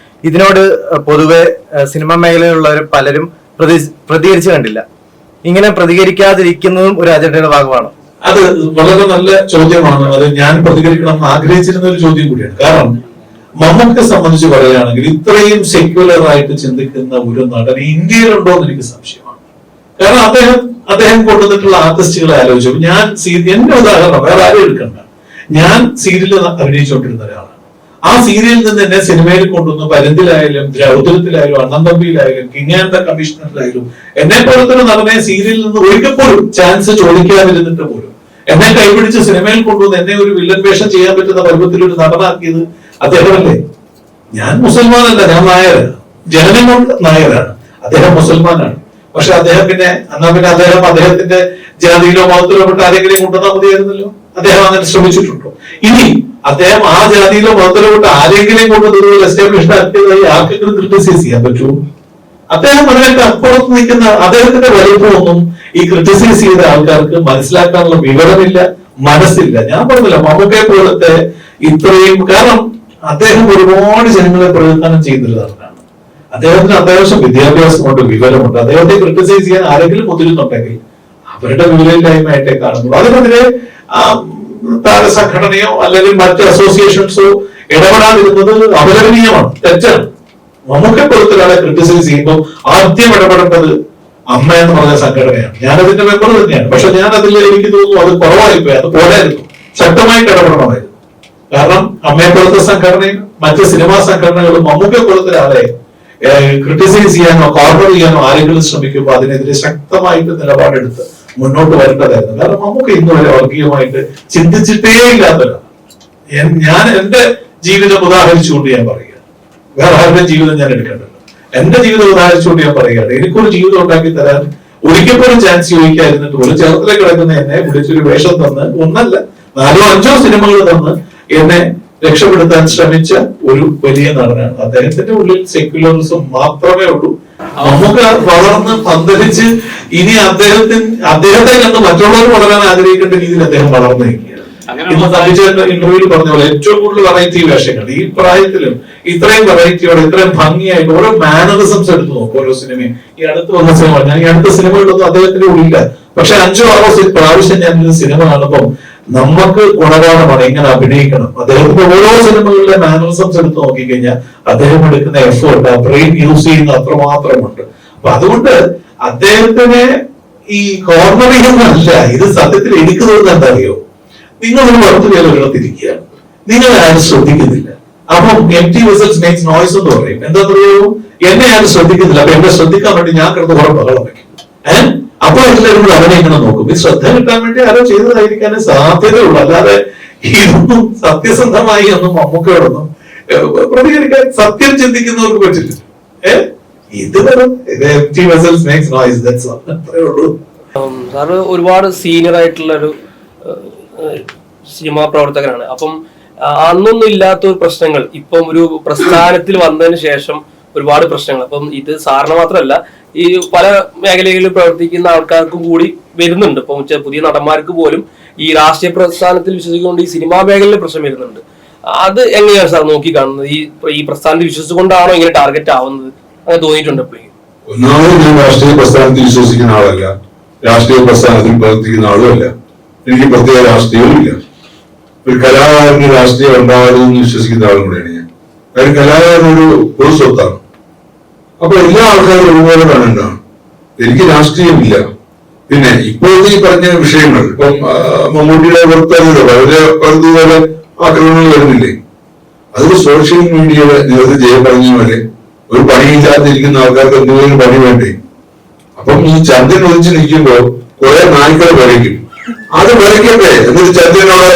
ഇതിനോട് പൊതുവെ സിനിമ മേഖലയിലുള്ളവർ പലരും പ്രതികരിച്ചു കണ്ടില്ല. ഇങ്ങനെ പ്രതികരിക്കാതിരിക്കുന്നതും ഒരു അജണ്ടയുടെ ഭാഗമാണ്. അത് വളരെ നല്ല ചോദ്യമാണ്. അത് ഞാൻ പ്രതികരിക്കണം എന്ന് ആഗ്രഹിച്ചിരുന്ന ഒരു ചോദ്യം കൂടിയാണ്. കാരണം മമ്മൂക്കയെ സംബന്ധിച്ച് പറയുകയാണെങ്കിൽ ഇത്രയും സെക്യുലർ ആയിട്ട് ചിന്തിക്കുന്ന ഒരു നടൻ ഇന്ത്യയിലുണ്ടോ എന്ന് എനിക്ക് സംശയമാണ്. കാരണം അദ്ദേഹം കൊണ്ടുവന്നിട്ടുള്ള ആർട്ടിസ്റ്റുകളെ ആലോചിച്ചു. ഞാൻ എന്റെ ഉദാഹരണം വേറെ ആരും എടുക്കണ്ട. ഞാൻ സീരിയലിൽ അഭിനയിച്ചുകൊണ്ടിരുന്ന ഒരാളാണ്. ആ സീരിയലിൽ നിന്ന് എന്നെ സിനിമയിൽ കൊണ്ടുവന്നു. പരന്തിലായാലും രൗദ്രത്തിലായാലും അണ്ണന്തമ്പിയിലായാലും കിങ് ആൻഡ് ദ കമ്മീഷണറിലായാലും എന്നെ പോലത്തെ ഒരു നടനെ സീരിയലിൽ നിന്ന് ഒരിക്കൽ പോലും ചാൻസ് ചോദിക്കാതിരുന്നിട്ട് പോലും എന്നെ കൈപിടിച്ച് സിനിമയിൽ കൊണ്ടുവന്ന് എന്നെ ഒരു വില്ലൻ വേഷം ചെയ്യാൻ പറ്റുന്ന പരുവത്തിൽ ഒരു നടനാക്കിയത് അദ്ദേഹമല്ലേ. ഞാൻ മുസൽമാനല്ല, ഞാൻ നായരാണ്, ജനനം കൊണ്ട് നായരാണ്. അദ്ദേഹം മുസൽമാനാണ്. പക്ഷെ അദ്ദേഹം പിന്നെ അദ്ദേഹത്തിന്റെ ജാതിയിലോ മതത്തിലോ പെട്ട ആരെങ്കിലും കൊണ്ടുവന്നാൽ മതിയായിരുന്നല്ലോ. അദ്ദേഹം അങ്ങനെ ശ്രമിച്ചിട്ടുണ്ടോ? ഇനി അദ്ദേഹം ആ ജാതിയിലോ മതത്തിലോ പെട്ട ആരെങ്കിലും കൊണ്ടുവന്നത് എസ്റ്റാബ്ലിഷ്ഡ് ആക്കിയതായി ആർക്കെങ്കിലും ക്രിട്ടിസൈസ് ചെയ്യാൻ പറ്റുമോ? അദ്ദേഹം അതിനൊക്കെ അപ്പുറത്ത് നിൽക്കുന്ന അദ്ദേഹത്തിന്റെ വലിപ്പമൊന്നും ഈ ക്രിട്ടിസൈസ് ചെയ്ത ആൾക്കാർക്ക് മനസ്സിലാക്കാനുള്ള വിവരമില്ല, മനസ്സില്ല. ഞാൻ പറഞ്ഞില്ല, മമ്മൂക്കയെ പോലത്തെ ഇത്രയും, കാരണം അദ്ദേഹം ഒരുപാട് ജനങ്ങളെ പ്രവർത്തനം ചെയ്യുന്നതാണ്. അദ്ദേഹത്തിന് അത്യാവശ്യം വിദ്യാഭ്യാസമുണ്ട്, വിവരമുണ്ട്. അദ്ദേഹത്തെ ക്രിട്ടിസൈസ് ചെയ്യാൻ ആരെങ്കിലും മുതിരുന്നുണ്ടെങ്കിൽ അവരുടെ വിവരമില്ലായ്മയായിട്ടേ കാണുന്നുള്ളൂ. അതിനെതിരെ താരസംഘടനയോ അല്ലെങ്കിൽ മറ്റ് അസോസിയേഷൻസോ ഇടപെടാതിരുന്നത് അപലപനീയമാണ്, തെറ്റാണ്. നമുക്ക് പുറത്തൊരാളെ ക്രിട്ടിസൈസ് ചെയ്യുമ്പോൾ ആദ്യം ഇടപെടേണ്ടത് അമ്മ എന്ന് പറഞ്ഞ സംഘടനയാണ്. ഞാനതിന്റെ മെമ്പർ തന്നെയാണ്. പക്ഷെ ഞാൻ അതിൽ എനിക്ക് തോന്നുന്നു അത് കുറവായിപ്പോയി, അത് പോരായിരുന്നു, ശക്തമായിട്ട് ഇടപെടണമായിരുന്നു. കാരണം അമ്മയെ പോലത്തെ സംഘടനയും മറ്റ് സിനിമാ സംഘടനകളും മമ്മൂക്കെ പോലത്തെ ഒരാളെ ക്രിട്ടിസൈസ് ചെയ്യാനോ കോർണർ ചെയ്യാനോ ആരെങ്കിലും ശ്രമിക്കുമ്പോൾ അതിനെതിരെ ശക്തമായിട്ട് നിലപാടെടുത്ത് മുന്നോട്ട് വരേണ്ടതായിരുന്നു. കാരണം നമുക്ക് ഇന്ന് വരെ വർഗീയമായിട്ട് ചിന്തിച്ചിട്ടേ ഇല്ലാത്തവരാണ്. ഞാൻ എന്റെ ജീവിതം ഉദാഹരിച്ചുകൊണ്ട് ഞാൻ പറയുക, വേറെ ആരുടെ ജീവിതം ഞാൻ എടുക്കേണ്ടത്. എന്റെ ജീവിതം ഉദാഹരിച്ചുകൊണ്ട് ഞാൻ പറയുകയാണ്, എനിക്കൊരു ജീവിതം ഉണ്ടാക്കി തരാൻ ഒരിക്കലും ചാൻസ് ചോദിക്കാതിരുന്നിട്ട് ഒരു ചേർത്തിലെ കിടക്കുന്ന എന്നെ വിളിച്ചൊരു വേഷം തന്ന് 1 4 5 സിനിമകൾ തന്ന് എന്നെ രക്ഷപ്പെടുത്താൻ ശ്രമിച്ച ഒരു വലിയ നടനാണ്. അദ്ദേഹത്തിന്റെ ഉള്ളിൽ സെക്യുലറിസം മാത്രമേ ഉള്ളൂ. നമുക്ക് വളർന്ന് പന്തലിച്ച് ഇനി അദ്ദേഹത്തെ കണ്ട് മറ്റുള്ളവർ വളരാൻ ആഗ്രഹിക്കേണ്ട രീതിയിൽ അദ്ദേഹം വളർന്നിരിക്കുകയാണ്. ഇന്ന് തമ്പിച്ചേട്ടൻ ഇന്റർവ്യൂവിൽ പറഞ്ഞ പോലെ ഏറ്റവും കൂടുതൽ വെറൈറ്റി വേഷങ്ങൾ ഈ പ്രായത്തിലും ഇത്രയും വെറൈറ്റിയോടെ ഇത്രയും ഭംഗിയായിട്ട് ഓരോ മാനറിസംസ് എടുത്തു നോക്കും ഓരോ സിനിമയും. ഈ അടുത്ത് വന്ന സിനിമ, ഞാൻ ഈ അടുത്ത സിനിമകളൊന്നും അദ്ദേഹത്തിന്റെ ഉള്ളില്ല, പക്ഷെ 5 6 പ്രാവശ്യം ഞാൻ സിനിമ കാണുമ്പോൾ നമുക്ക് ഗുണപാഠമാണ് എങ്ങനെ അഭിനയിക്കണം. അദ്ദേഹത്തിന്റെ ഓരോ സിനിമകളിലെ മാനറിസംസ് എടുത്ത് നോക്കിക്കഴിഞ്ഞാൽ അദ്ദേഹം എടുക്കുന്ന എഫേർട്ട്, ആ ബ്രെയിൻ യൂസ് ചെയ്യുന്ന അത്രമാത്രമുണ്ട്. അപ്പൊ അതുകൊണ്ട് അദ്ദേഹത്തിനെ ഈ കോർണർ ചെയ്യുന്നതല്ല, ഇത് സത്യത്തിൽ എനിക്ക് തോന്നുന്നത് എന്താ അറിയോ, നിങ്ങളൊരു 10 പേര് വെള്ളത്തിരിക്കുകയാണ്, നിങ്ങൾ ആരും ശ്രദ്ധിക്കുന്നില്ല. അപ്പം empty vessels makes noise എന്ന് പറയും. എന്താ പറയുമോ, എന്നെ ആരും ശ്രദ്ധിക്കുന്നില്ല, അപ്പൊ എന്നെ ശ്രദ്ധിക്കാൻ വേണ്ടി ഞാൻ കിടന്ന് കുറെ ബഹളം വയ്ക്കും. അപ്പൊ എല്ലാവരും കൂടെ അവനെ ഇങ്ങനെ നോക്കും. ഈ ശ്രദ്ധ കിട്ടാൻ വേണ്ടി ആരോ ചെയ്തതായിരിക്കാനേ സാധ്യതയുള്ളൂ, അല്ലാതെ ഇതൊന്നും സത്യസന്ധമായി ഒന്നും മമ്മൂക്കയോടൊന്നും പ്രതികരിക്കാൻ സത്യം ചിന്തിക്കുന്നവർക്ക് പറ്റില്ല. ഇത് വെറും empty vessels makes noise, that's all. അത്രേ ഉള്ളൂ. സാറ് ഒരുപാട് സീനിയർ ആയിട്ടുള്ള ഒരു സിനിമാ പ്രവർത്തകനാണ്. അപ്പം അന്നൊന്നും ഇല്ലാത്ത ഒരു പ്രശ്നങ്ങൾ ഇപ്പം ഒരു പ്രസ്ഥാനത്തിൽ വന്നതിന് ശേഷം ഒരുപാട് പ്രശ്നങ്ങൾ, അപ്പം ഇത് സാറിന് മാത്രമല്ല ഈ പല മേഖലകളിൽ പ്രവർത്തിക്കുന്ന ആൾക്കാർക്കും കൂടി വരുന്നുണ്ട്. ഇപ്പം പുതിയ നടന്മാർക്ക് പോലും ഈ രാഷ്ട്രീയ പ്രസ്ഥാനത്തിൽ വിശ്വസിച്ചുകൊണ്ട് ഈ സിനിമാ മേഖലയിൽ പ്രശ്നം വരുന്നുണ്ട്. അത് എങ്ങനെയാണ് സാർ നോക്കി കാണുന്നത്? ഈ പ്രസ്ഥാനത്തിൽ വിശ്വസിച്ചുകൊണ്ടാണോ ഇങ്ങനെ ടാർഗറ്റ് ആവുന്നത്? അങ്ങനെ തോന്നിയിട്ടുണ്ട് എപ്പോഴെങ്കിലും? ഒന്നാമത് ഞാൻ രാഷ്ട്രീയ പ്രസ്ഥാനത്തിൽ വിശ്വസിക്കുന്ന ആളല്ല, രാഷ്ട്രീയ പ്രസ്ഥാനത്തിൽ പ്രവർത്തിക്കുന്ന ആളുമല്ല, എനിക്ക് പ്രത്യേക രാഷ്ട്രീയവും ഇല്ല. ഒരു കലാകാരന് രാഷ്ട്രീയം ഉണ്ടാകരുതെന്ന് വിശ്വസിക്കുന്ന ആളും കൂടെയാണ് ഞാൻ. കാര്യം കലാകാരനൊരു പൊതു സ്വത്താണ്. അപ്പൊ എല്ലാ ആൾക്കാരും ഒരുപോലെ കാണേണ്ടതാണ്. എനിക്ക് രാഷ്ട്രീയമില്ല. പിന്നെ ഇപ്പോഴത്തെ ഈ പറഞ്ഞ വിഷയങ്ങൾ, ഇപ്പം മമ്മൂട്ടിയുടെ പുറത്തല്ലോ വളരെ പലതുപോലെ ആക്രമണങ്ങൾ വരുന്നില്ലേ, അതൊരു സോഷ്യൽ മീഡിയയുടെ നേരത്തെ ജയം പറഞ്ഞ പോലെ ഒരു പണിയില്ലാതിരിക്കുന്ന ആൾക്കാർക്ക് എന്തെങ്കിലും പണി വേണ്ടേ? അപ്പം ഈ ചന്ദ്രൻ ഒഴിച്ച് നിൽക്കുമ്പോ കുറെ നായ്ക്കൾ വരയ്ക്കും. അത് വരയ്ക്കട്ടെ, എന്നിട്ട് ചന്ദ്രനോട്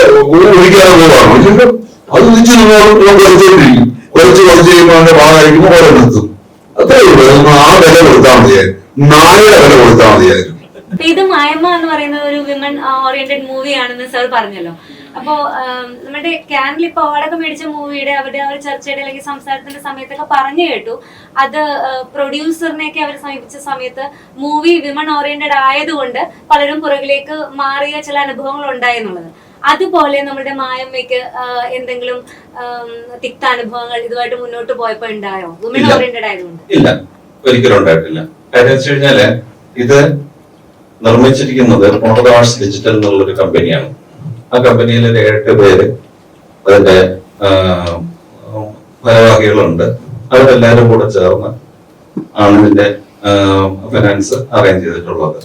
ഒഴിക്കാതെ പോവാണോ? അത് ഒഴിച്ച് കുറച്ചുകൊണ്ടിരിക്കും. കുറച്ച് കഴിയുമ്പോൾ അവന്റെ ഭാഗമായിരിക്കുമ്പോൾ കുറെ നിർത്തും. അത്രേ ഉള്ളൂ. ആ വില കൊടുത്താൽ മതിയായിരുന്നു, നായയുടെ വില കൊടുത്താൽ മതിയായിരുന്നു. ഇത് മായമ്മ എന്ന് പറയുന്ന ഒരു വിമൻ ഓറിയന്റഡ് മൂവിയാണെന്ന് സാർ പറഞ്ഞല്ലോ. അപ്പോ നമ്മുടെ കാനിൽ ഇപ്പൊ അവാർഡൊക്കെ മേടിച്ച മൂവിയുടെ അവരുടെ ആ ഒരു ചർച്ചയുടെ അല്ലെങ്കിൽ സംസാരത്തിന്റെ സമയത്തൊക്കെ പറഞ്ഞു കേട്ടു, അത് പ്രൊഡ്യൂസറിനെയൊക്കെ അവർ സമീപിച്ച സമയത്ത് മൂവി വിമൺ ഓറിയന്റഡ് ആയതുകൊണ്ട് പലരും പുറകിലേക്ക് മാറിയ ചില അനുഭവങ്ങൾ ഉണ്ടായെന്നുള്ളത്. അതുപോലെ നമ്മുടെ മായമ്മയ്ക്ക് എന്തെങ്കിലും തിക്ത അനുഭവങ്ങൾ ഇതുമായിട്ട് മുന്നോട്ട് പോയപ്പോ ഉണ്ടായോ, വുമൺ ഓറിയന്റഡ് ആയതുകൊണ്ട്? ഇല്ല, ഒരിക്കലും ഉണ്ടായിട്ടില്ല. കാര്യം വെച്ച് കഴിഞ്ഞാല് ഇത് നിർമ്മിച്ചിരിക്കുന്നത് മോഡൽ ആർട്സ് ഡിജിറ്റൽ എന്നുള്ളൊരു കമ്പനിയാണ്. ആ കമ്പനിയിൽ ഒരു 8 പേര് അതിന്റെ ഭാരവാഹികളുണ്ട്. അവരെല്ലാരും കൂടെ ചേർന്ന് ആണ് ഇതിന്റെ ഫിനാൻസ് അറേഞ്ച് ചെയ്തിട്ടുള്ളത്.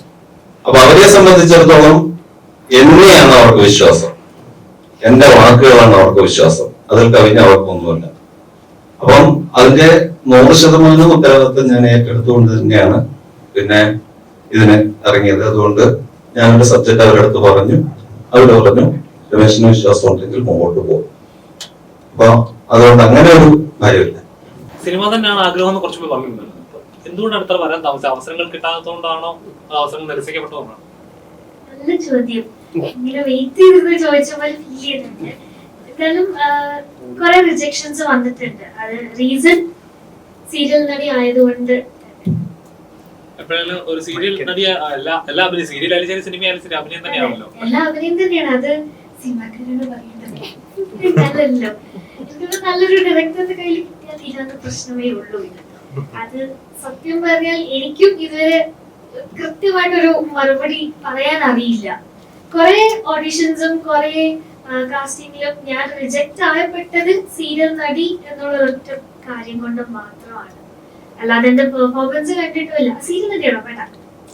അപ്പൊ അവരെ സംബന്ധിച്ചിടത്തോളം എന്നെയാണ് അവർക്ക് വിശ്വാസം, എന്റെ വാക്കുകളാണ് അവർക്ക് വിശ്വാസം, അതിൽ കവിഞ്ഞ അവർക്കൊന്നുമില്ല. അപ്പം അതിന്റെ 100% ഉത്തരവാദിത്വം ഞാൻ ഏറ്റെടുത്തുകൊണ്ട് തന്നെയാണ് പിന്നെ ഇതിന് ഇറങ്ങിയത്. അതുകൊണ്ട് ഞാനൊരു സബ്ജക്ട് അവരുടെ അടുത്ത് പറഞ്ഞു, അവര് പറഞ്ഞു രമേശിന് വിശ്വാസം ഉണ്ടെങ്കിൽ മുമ്പോട്ട് പോകും. അപ്പൊ അതുകൊണ്ട് അങ്ങനെ ഒരു കാര്യമില്ല. സിനിമ തന്നെയാണ് ആഗ്രഹം എന്ന് കുറച്ചുകൂടി പറഞ്ഞിട്ടുണ്ട്. എന്തുകൊണ്ടാണ് ഇത്ര വരാൻ താമസം? അവസരങ്ങൾ കിട്ടാത്തതുകൊണ്ടാണോ, അവസരങ്ങൾ നിരസിക്കപ്പെട്ടതുകൊണ്ടാണോ? നല്ല ചോദ്യം. ഇങ്ങനെ വെയിറ്റ് ചെയ്തത് ചോദിച്ച പോലെ ഫീൽ ചെയ്യുന്നുണ്ട്. എന്തായാലും കുറെ റിജക്ഷൻസ് വന്നിട്ടുണ്ട്. അത് റീസൺ സീരിയൽ നടി ആയതുകൊണ്ട്. എപ്പോഴായാലും ഒരു സീരിയൽ നടി എല്ലാ അഭിനയം, സീരിയൽ ആയാലും ശരി സിനിമ ആയാലും ശരി അഭിനയം തന്നെയാണല്ലോ. എല്ലാ അഭിനയം തന്നെയാണ്. അത് സിനിമാക്കാരോട് പറയേണ്ടത് നല്ലല്ലോ. എനിക്ക് നല്ലൊരു ഡയറക്ടറിന്റെ കയ്യിൽ കിട്ടിയാൽ തീരാത്ത പ്രശ്നമേ ഉള്ളൂ. അത് സത്യം പറഞ്ഞാൽ എനിക്കും ഇതുവരെ കൃത്യമായിട്ടൊരു മറുപടി പറയാൻ അറിയില്ല. കുറെ ഓഡിഷൻസും കുറെ കാസ്റ്റിംഗിലും ഞാൻ റിജക്ട് ആയപ്പെട്ടത് സീരിയൽ നടി എന്നുള്ള ഒറ്റ കാര്യം കൊണ്ട് മാത്രമാണ്. അല്ലാതെ എന്റെ പെർഫോമൻസ് കണ്ടിട്ടുമില്ല. സീരിയൽ നടിയാണോ വേണ്ട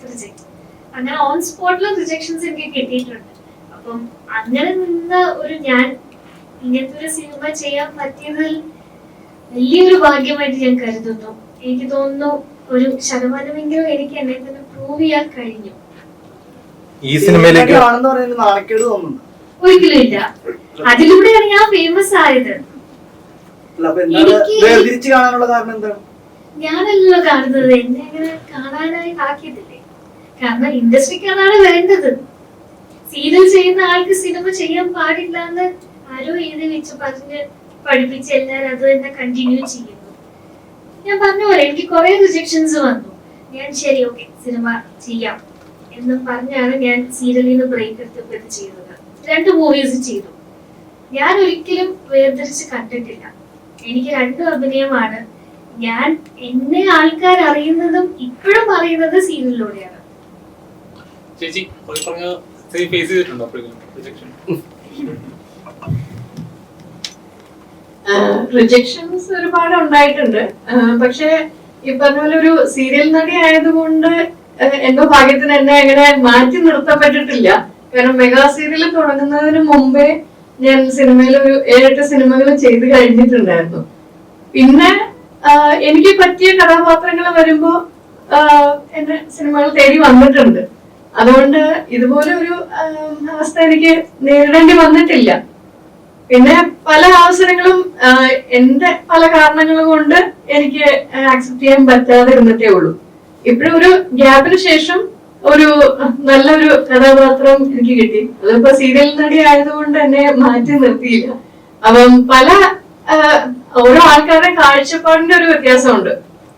റിജക്ട്. അങ്ങനെ ഓൺ സ്പോട്ടിലും റിജക്ഷൻസ് എനിക്ക് കിട്ടിയിട്ടുണ്ട്. അപ്പം അങ്ങനെ നിന്ന ഒരു ഞാൻ ഇങ്ങനത്തെ ഒരു സിനിമ ചെയ്യാൻ പറ്റിയതിൽ വലിയൊരു ഭാഗ്യമായിട്ട് ഞാൻ കരുതുന്നു. എനിക്ക് തോന്നുന്നു ഒരു ശതമാനമെങ്കിലും എനിക്ക് എന്നെ തന്നെ പ്രൂവ് ചെയ്യാൻ കഴിഞ്ഞു. ഈ സിനിമയിലേക്ക് ഒരിക്കലും ഇല്ല. അതിലൂടെയാണ് ഞാൻ ഫേമസ് ആയത്. ഞാനല്ലോ കാണുന്നത്, എന്നെ അങ്ങനെ കാണാനായി ആക്കിയതില്ലേ. കാരണം ഇൻഡസ്ട്രിക്ക് അതാണ് വേണ്ടത്. സീരിയൽ ചെയ്യുന്ന ആൾക്ക് സിനിമ ചെയ്യാൻ പാടില്ല എന്ന് ആരോ എഴുതി വെച്ച് പറഞ്ഞ് പഠിപ്പിച്ച് എല്ലാവരും അത് തന്നെ കണ്ടിന്യൂ ചെയ്യുന്നു. ഞാൻ പറഞ്ഞ പോലെ എനിക്ക് കുറെ റിജക്ഷൻസ് വന്നു. ഞാൻ ശരി ഓക്കെ സിനിമ ചെയ്യാം എന്നും പറഞ്ഞാണ് ഞാൻ സീരിയലിൽ നിന്ന് ബ്രേക്ക് എടുത്തപ്പോൾ ഇത് ചെയ്തത്. 2 മൂവീസ് ചെയ്തു. ഞാൻ ഒരിക്കലും വേർതിരിച്ച് കണ്ടിട്ടില്ല. എനിക്ക് 2 അഭിനയമാണ്. ഞാൻ എന്നെ ആൾക്കാർ അറിയുന്നതും ഇപ്പോഴും അറിയുന്നത് സീരിയലിലൂടെയാണ്. ചേച്ചി ഫേസ് ചെയ്തിട്ടുണ്ടോ? റിജക്ഷൻസ് ഒരുപാട് ഉണ്ടായിട്ടുണ്ട്. പക്ഷെ ഈ പറഞ്ഞ പോലെ ഒരു സീരിയൽ നടി ആയതുകൊണ്ട് എന്തോ ഭാഗ്യത്തിന് എന്നെ അങ്ങനെ മാറ്റി നിർത്തപ്പെട്ടിട്ടില്ല. കാരണം മെഗാ സീരിയൽ തുടങ്ങുന്നതിന് മുമ്പേ ഞാൻ സിനിമയിൽ ഒരു 7-8 സിനിമകൾ ചെയ്ത് കഴിഞ്ഞിട്ടുണ്ടായിരുന്നു. പിന്നെ എനിക്ക് പറ്റിയ കഥാപാത്രങ്ങൾ വരുമ്പോ എന്നെ സിനിമകൾ തേടി വന്നിട്ടുണ്ട്. അതുകൊണ്ട് ഇതുപോലെ ഒരു അവസ്ഥ എനിക്ക് നേരിടേണ്ടി വന്നിട്ടില്ല. പിന്നെ പല അവസരങ്ങളും എന്റെ പല കാരണങ്ങൾ കൊണ്ട് എനിക്ക് ആക്സെപ്റ്റ് ചെയ്യാൻ പറ്റാതെ ഇരുന്നിട്ടേ ഉള്ളൂ. ഇപ്പോഴും ഒരു ഗ്യാപ്പിന് ശേഷം ഒരു നല്ലൊരു കഥാപാത്രം എനിക്ക് കിട്ടി. അതിപ്പോ സീരിയൽ നടി ആയതുകൊണ്ട് എന്നെ മാറ്റി നിർത്തിയില്ല. അപ്പം പല ഓരോ ആൾക്കാരുടെ കാഴ്ചപ്പാടിന്റെ ഒരു വ്യത്യാസമുണ്ട്.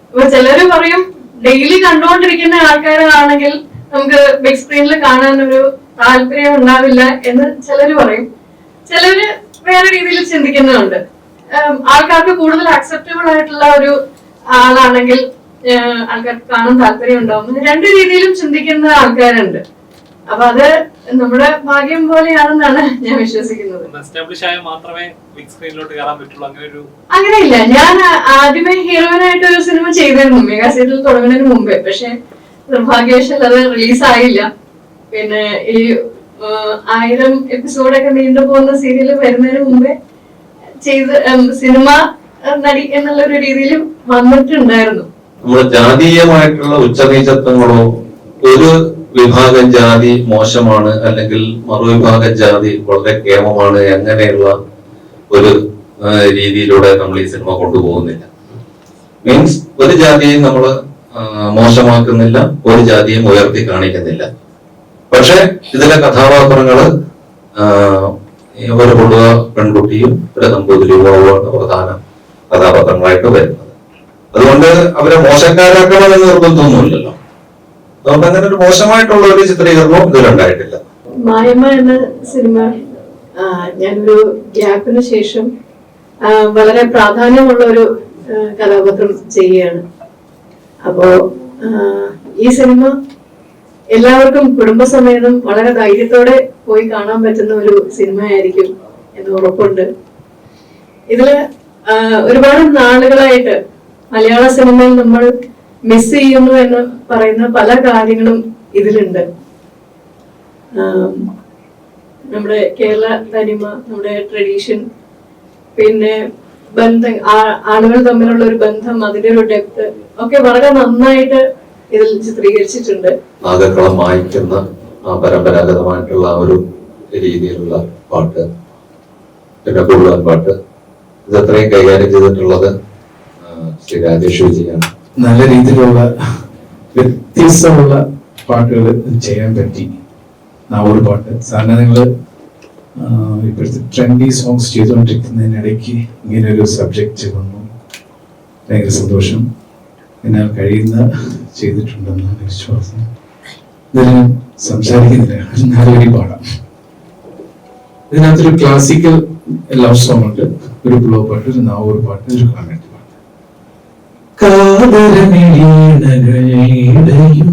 ഇപ്പൊ ചിലര് പറയും ഡെയിലി കണ്ടുകൊണ്ടിരിക്കുന്ന ആൾക്കാരാണെങ്കിൽ നമുക്ക് ബിഗ് സ്ക്രീനിൽ കാണാൻ ഒരു താല്പര്യം ഉണ്ടാവില്ല എന്ന് ചിലര് പറയും. ചിലര് വേറെ രീതിയിൽ ചിന്തിക്കുന്നുണ്ട്. ആൾക്കാർക്ക് കൂടുതൽ അക്സെപ്റ്റബിൾ ആയിട്ടുള്ള ഒരു ആളാണെങ്കിൽ ആൾക്കാർക്ക് കാണാൻ താല്പര്യം ഉണ്ടാവും. 2 രീതിയിലും ചിന്തിക്കുന്ന ആൾക്കാരുണ്ട്. അപ്പൊ അത് നമ്മുടെ ഭാഗ്യം പോലെയാണെന്നാണ് ഞാൻ വിശ്വസിക്കുന്നത്. അങ്ങനെയില്ല. ഞാൻ ആദ്യമേ ഹീറോയിനായിട്ട് ഒരു സിനിമ ചെയ്തിരുന്നു മെഗാ സീരിയൽ തുടങ്ങുന്നതിന് മുമ്പേ. പക്ഷെ നിർഭാഗ്യവശാൽ അത് റിലീസായില്ല. പിന്നെ ഈ 1000 എപ്പിസോഡൊക്കെ നീണ്ടുപോകുന്ന സീരിയൽ വരുന്നതിന് മുമ്പേ ചെയ്ത് സിനിമ നടി എന്നുള്ള ഒരു രീതിയിൽ വന്നിട്ടുണ്ടായിരുന്നു. നമ്മൾ ജാതീയമായിട്ടുള്ള ഉച്ചനീചത്വങ്ങളോ ഒരു വിഭാഗം ജാതി മോശമാണ് അല്ലെങ്കിൽ മറുവിഭാഗം ജാതി വളരെ കേമമാണ് അങ്ങനെയുള്ള ഒരു രീതിയിലൂടെ നമ്മൾ ഈ സിനിമ കൊണ്ടുപോകുന്നില്ല. മീൻസ് ഒരു ജാതിയെയും നമ്മൾ മോശമാക്കുന്നില്ല, ഒരു ജാതിയും ഉയർത്തി കാണിക്കുന്നില്ല. പക്ഷെ ഇതിലെ കഥാപാത്രങ്ങള് ഒരു പൊടുവ പെൺകുട്ടിയും ഒരു നമ്പൂതിരി യുവാവുമാണ് പ്രധാന കഥാപാത്രങ്ങളായിട്ട് വരുന്നത്. അതുകൊണ്ട് അവരെ മോശക്കാരാക്കണമെന്ന് നിർബന്ധമൊന്നുമില്ലല്ലോ. അതുകൊണ്ട് അങ്ങനെ ഒരു മോശമായിട്ടുള്ള ഒരു ചിത്രീകരണവും ഇതിലുണ്ടായിട്ടില്ല. മായമ്മ എന്ന സിനിമ ഞാനൊരു ഗ്യാപ്പിന് ശേഷം വളരെ പ്രാധാന്യമുള്ള ഒരു കഥാപാത്രം ചെയ്യുകയാണ്. അപ്പോ ഈ സിനിമ എല്ലാവർക്കും കുടുംബസമേതം വളരെ ധൈര്യത്തോടെ പോയി കാണാൻ പറ്റുന്ന ഒരു സിനിമ ആയിരിക്കും എന്ന് ഉറപ്പുണ്ട്. ഇതില് ഒരുപാട് നാളുകളായിട്ട് മലയാള സിനിമയിൽ നമ്മൾ മിസ് ചെയ്യുന്നു എന്ന് പറയുന്ന പല കാര്യങ്ങളും ഇതിലുണ്ട്. നമ്മുടെ കേരള തനിമ, നമ്മുടെ ട്രഡീഷൻ, പിന്നെ ബന്ധം, ആളുകൾ തമ്മിലുള്ള ഒരു ബന്ധം, അതിന്റെ ഒരു ഡെപ്ത് ഒക്കെ വളരെ നന്നായിട്ട് ഇതിൽ ചിത്രീകരിച്ചിട്ടുണ്ട്. ആകക്കളം വായിക്കുന്ന പരമ്പരാഗതമായിട്ടുള്ള ഒരു രീതിയിലുള്ള പാട്ട്, പിന്നെ കൂടുതൽ പാട്ട്, ഇതത്രയും കൈകാര്യം ചെയ്തിട്ടുള്ളത് ശ്രീ രാജേഷ് വിജയാണ്. നല്ല രീതിയിലുള്ള വ്യത്യസ്തമുള്ള പാട്ടുകൾ ചെയ്യാൻ പറ്റി. നാവൂർ പാട്ട് സാറിന് നിങ്ങൾ ഇപ്പോഴത്തെ ട്രെൻഡി സോങ്സ് ചെയ്തുകൊണ്ടിരിക്കുന്നതിനിടയ്ക്ക് ഇങ്ങനെ ഒരു സബ്ജക്റ്റ് വന്നു. ഭയങ്കര സന്തോഷം. എന്നാൽ കഴിയുന്ന ചെയ്തിട്ടുണ്ടെന്നാണ് വിശ്വാസം. ഇതിൽ സംസാരിക്കുന്നില്ല, നല്ലൊരു പാടാം. ഇതിനകത്തൊരു ക്ലാസിക്കൽ ലവ് സോങ് ഉണ്ട്, ഒരു ബ്ലോ പാട്ട്, ഒരു നാവൂർ പാട്ട്, ഒരു കമന്റ് പാട്ട്. കാതരമിഴീണകളേടയും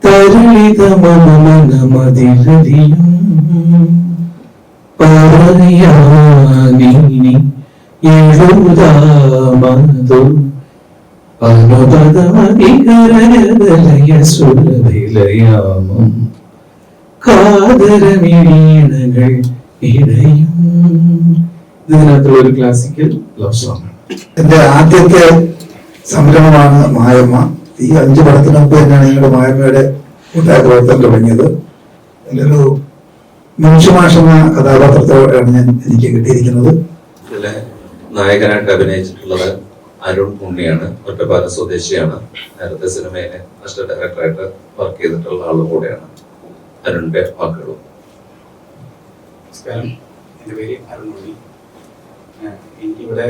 തരുളിതമനമതിലതിയും പറയാനീനി എഴുതാമതു അനുപദമതികരലയസുരവിലയാമം കാതരമിഴീണകൾ ഇടയും. ഇതിനകത്തുള്ള ഒരു ക്ലാസിക്കൽ ലവ് സോങ് ആണ്. എന്റെ ആദ്യത്തെ സംരംഭമാണ് മായമ്മ. ഈ 5 പടത്തിന് മുമ്പ് തന്നെയാണ് ഞങ്ങളുടെ മായമ്മയുടെ കൂട്ടായ പ്രവർത്തനം തുടങ്ങിയത്. അതിലൊരു മുൻഷുമാഷ് എന്ന കഥാപാത്രത്തോടെയാണ് എനിക്ക് കിട്ടിയിരിക്കുന്നത്. ഇതിലെ നായകനായിട്ട് അഭിനയിച്ചിട്ടുള്ളത് അരുൺ ഉണ്ണിയാണ്. ഒറ്റപ്പാലം സ്വദേശിയാണ്. നേരത്തെ സിനിമയിലെ അസിസ്റ്റന്റ് ഡയറക്ടറായിട്ട് വർക്ക് ചെയ്തിട്ടുള്ള ആളും കൂടെയാണ്. അരുണിന്റെ വാക്കുകളും. നമസ്കാരം, എൻ്റെ പേര് അരുൺ ഉണ്ണി. എനിക്കിവിടെ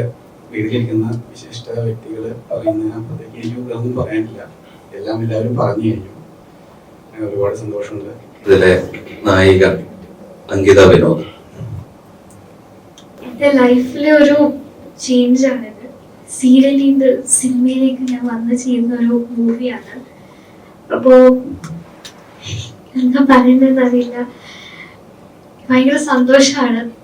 വേദിയിലിരിക്കുന്ന വിശിഷ്ട വ്യക്തികൾ പറയുന്നതിനപ്പുറത്തേക്ക് എനിക്ക് ഒന്നും പറയാനില്ല. എല്ലാം എല്ലാവരും പറഞ്ഞു കഴിഞ്ഞു. ഒരുപാട് സന്തോഷമുണ്ട്. ഇതിലെ നായിക അങ്കിത വിനോദ്. എന്റെ ലൈഫിലെ ഒരു ചേഞ്ച് ആണിത്. സീരിയലിൽ നിന്ന് സിനിമയിലേക്ക് ഞാൻ വന്ന് ചെയ്യുന്ന ഒരു മൂവിയാണ്. അപ്പോ എന്താ പറയുന്നതെന്ന് അറിയില്ല. ഭയങ്കര സന്തോഷമാണ്.